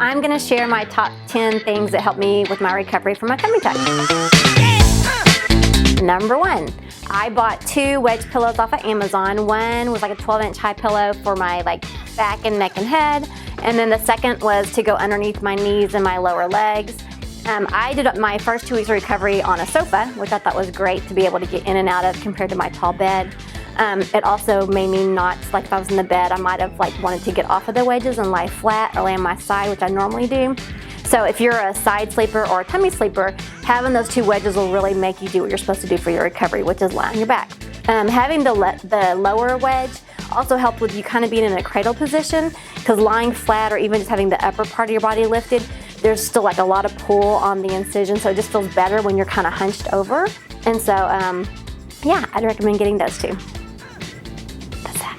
I'm gonna share my top 10 things that helped me with my recovery from my tummy tuck. Number 1, I bought 2 wedge pillows off of Amazon. One was like a 12-inch high pillow for my back and neck and head, and then the second was to go underneath my knees and my lower legs. I did my first 2 weeks of recovery on a sofa, which I thought was great to be able to get in and out of compared to my tall bed. It also made me not, like if I was in the bed, I might have wanted to get off of the wedges and lie flat or lay on my side, which I normally do. So if you're a side sleeper or a tummy sleeper, having those 2 wedges will really make you do what you're supposed to do for your recovery, which is lie on your back. Having the lower wedge also helped with you kind of being in a cradle position, because lying flat or even just having the upper part of your body lifted, there's still a lot of pull on the incision, so it just feels better when you're kind of hunched over. And so, yeah, I'd recommend getting those 2.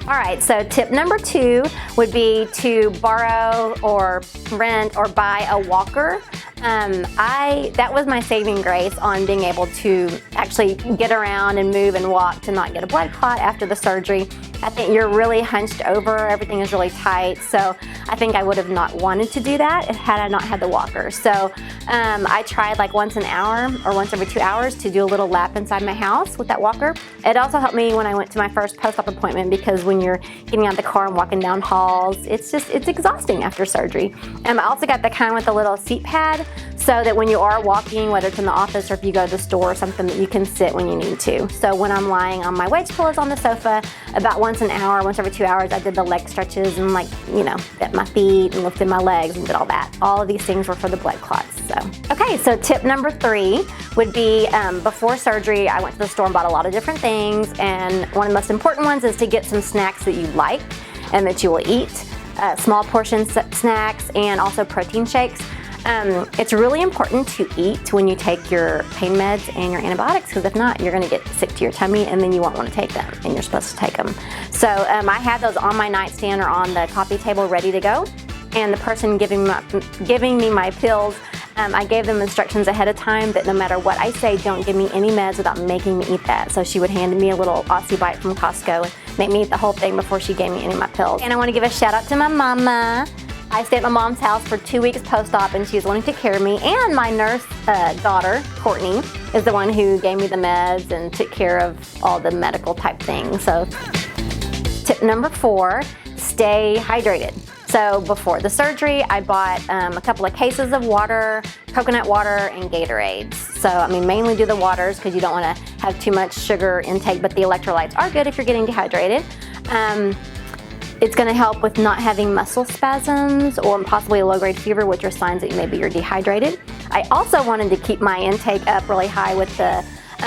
All right, so tip number 2 would be to borrow or rent or buy a walker. That was my saving grace on being able to actually get around and move and walk to not get a blood clot after the surgery. I think you're really hunched over, everything is really tight, so I think I would have not wanted to do that had I not had the walker. So I tried once an hour or once every 2 hours to do a little lap inside my house with that walker. It also helped me when I went to my first post-op appointment, because when you're getting out of the car and walking down halls, it's exhausting after surgery. I also got the kind with a little seat pad, so that when you are walking, whether it's in the office or if you go to the store or something, that you can sit when you need to. So when I'm lying on my wedge pillows on the sofa, about once an hour, once every 2 hours, I did the leg stretches and bent my feet and lifted my legs and did all that. All of these things were for the blood clots. So, okay, so tip number 3 would be before surgery, I went to the store and bought a lot of different things, and one of the most important ones is to get some snacks that you like and that you will eat, small portion snacks and also protein shakes. It's really important to eat when you take your pain meds and your antibiotics, because if not, you're going to get sick to your tummy and then you won't want to take them, and you're supposed to take them. So I had those on my nightstand or on the coffee table ready to go, and the person giving me my pills, I gave them instructions ahead of time that no matter what I say, don't give me any meds without making me eat that. So she would hand me a little Aussie Bite from Costco and make me eat the whole thing before she gave me any of my pills. And I want to give a shout out to my mama. I stayed at my mom's house for 2 weeks post-op, and she was wanting to take care of me. And my nurse daughter, Courtney, is the one who gave me the meds and took care of all the medical type things. So tip number 4, stay hydrated. So before the surgery, I bought a couple of cases of water, coconut water, and Gatorades. So, mainly do the waters because you don't want to have too much sugar intake, but the electrolytes are good if you're getting dehydrated. It's going to help with not having muscle spasms or possibly a low-grade fever, which are signs that maybe you're dehydrated. I also wanted to keep my intake up really high with the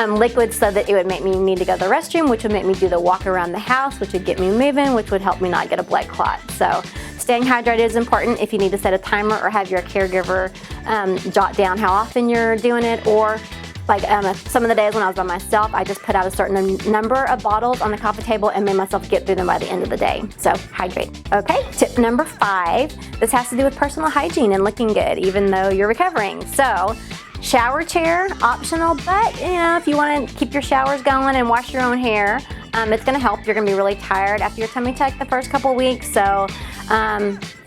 liquids, so that it would make me need to go to the restroom, which would make me do the walk around the house, which would get me moving, which would help me not get a blood clot. So staying hydrated is important. If you need to set a timer or have your caregiver jot down how often you're doing it, or some of the days when I was by myself, I just put out a certain number of bottles on the coffee table and made myself get through them by the end of the day. So hydrate. Okay, tip number 5. This has to do with personal hygiene and looking good, even though you're recovering. So shower chair, optional, but if you want to keep your showers going and wash your own hair, it's going to help. You're going to be really tired after your tummy tuck the first couple of weeks. So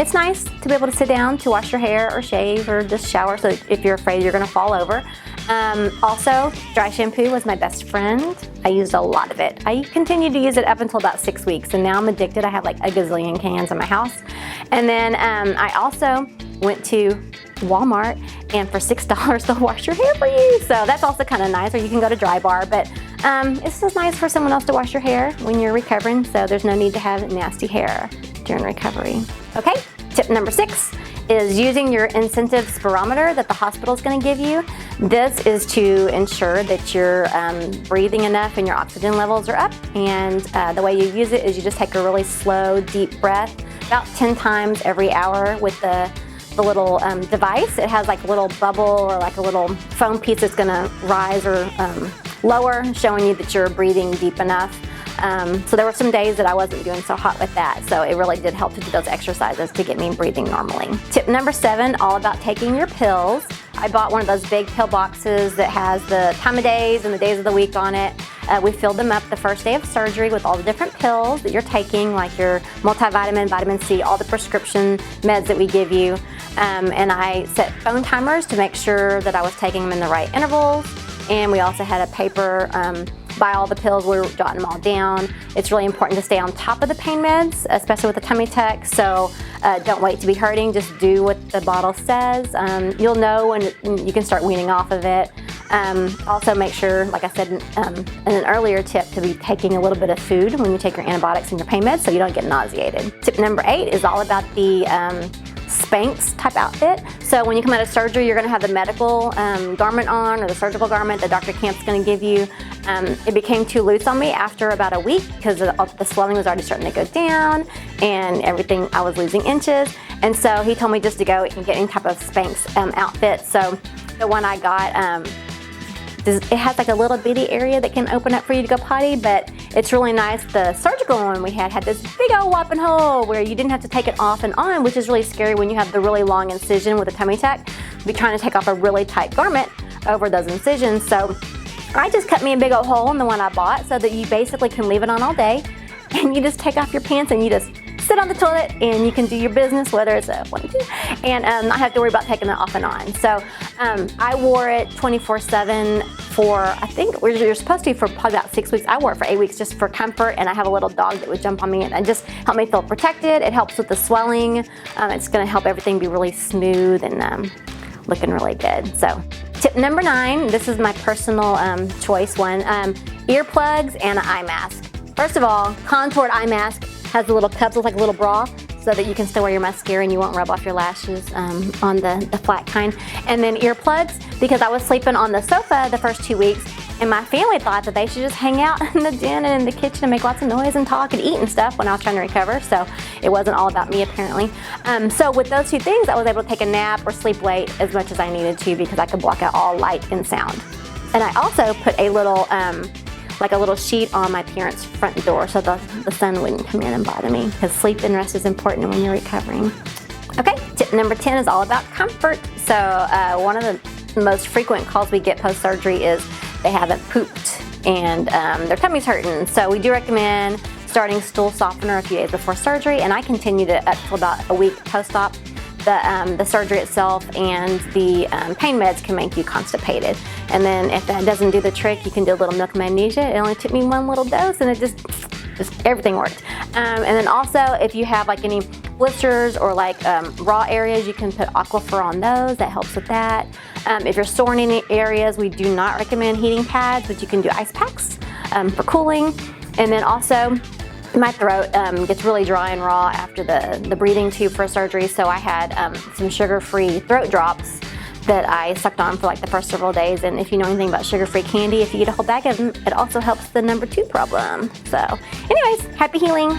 it's nice to be able to sit down to wash your hair or shave or just shower, so if you're afraid you're going to fall over. Also, dry shampoo was my best friend. I used a lot of it. I continued to use it up until about 6 weeks, and now I'm addicted. I have a gazillion cans in my house. And then I also went to Walmart, and for $6 they'll wash your hair for you. So that's also kind of nice, or you can go to Dry Bar, but it's just nice for someone else to wash your hair when you're recovering, so there's no need to have nasty hair during recovery. Okay, tip number 6 is using your incentive spirometer that the hospital is going to give you. This is to ensure that you're breathing enough and your oxygen levels are up. And the way you use it is you just take a really slow, deep breath about 10 times every hour with the little device. It has a little bubble or a little foam piece that's going to rise or lower, showing you that you're breathing deep enough. So there were some days that I wasn't doing so hot with that, so it really did help to do those exercises to get me breathing normally. Tip number 7, all about taking your pills. I bought one of those big pill boxes that has the time of days and the days of the week on it. We filled them up the first day of surgery with all the different pills that you're taking, like your multivitamin, vitamin C, all the prescription meds that we give you. And I set phone timers to make sure that I was taking them in the right intervals. And we also had a paper by all the pills. We were jotting them all down. It's really important to stay on top of the pain meds, especially with the tummy tuck. So don't wait to be hurting. Just do what the bottle says. You'll know when you can start weaning off of it. Also make sure, like I said in an earlier tip, to be taking a little bit of food when you take your antibiotics and your pain meds so you don't get nauseated. Tip number 8 is all about the Spanx type outfit. So when you come out of surgery, you're going to have the medical garment on, or the surgical garment that Dr. Camp's going to give you. It became too loose on me after about a week because the swelling was already starting to go down and everything. I was losing inches, and so he told me just to go and get any type of Spanx outfit. So the one I got, it has like a little bitty area that can open up for you to go potty, but it's really nice. The surgical one we had this big old whopping hole where you didn't have to take it off and on, which is really scary when you have the really long incision with a tummy tuck. Be trying to take off a really tight garment over those incisions. So I just cut me a big old hole in the one I bought so that you basically can leave it on all day, and you just take off your pants and you just sit on the toilet and you can do your business, whether it's a 1-2, and not have to worry about taking it off and on. So I wore it 24/7 for, I think you're supposed to for probably about 6 weeks. I wore it for 8 weeks just for comfort, and I have a little dog that would jump on me and just help me feel protected. It helps with the swelling. It's going to help everything be really smooth and looking really good. So tip number 9, this is my personal choice one, earplugs and an eye mask. First of all, contoured eye mask has the little cups, looks like a little bra, so that you can still wear your mascara and you won't rub off your lashes on the flat kind. And then earplugs, because I was sleeping on the sofa the first 2 weeks, and my family thought that they should just hang out in the den and in the kitchen and make lots of noise and talk and eat and stuff when I was trying to recover. So it wasn't all about me, apparently. So with those 2 things, I was able to take a nap or sleep late as much as I needed to, because I could block out all light and sound. And I also put a little like a little sheet on my parents' front door so the sun wouldn't come in and bother me, because sleep and rest is important when you're recovering. Okay, tip number 10 is all about comfort. So one of the most frequent calls we get post-surgery is they haven't pooped and their tummy's hurting. So we do recommend starting stool softener a few days before surgery, and I continued it up to about a week post-op. The surgery itself and the pain meds can make you constipated. And then if that doesn't do the trick, you can do a little milk magnesia. It only took me 1 little dose, and it just everything worked. And then also, if you have like any blisters or like raw areas, you can put Aquaphor on those. That helps with that. If you're sore in any areas, we do not recommend heating pads, but you can do ice packs for cooling. And then also, my throat gets really dry and raw after the breathing tube for surgery, so I had some sugar-free throat drops that I sucked on for like the first several days. And if you know anything about sugar-free candy, if you eat a whole bag of them, it also helps the number 2 problem. So anyways, happy healing.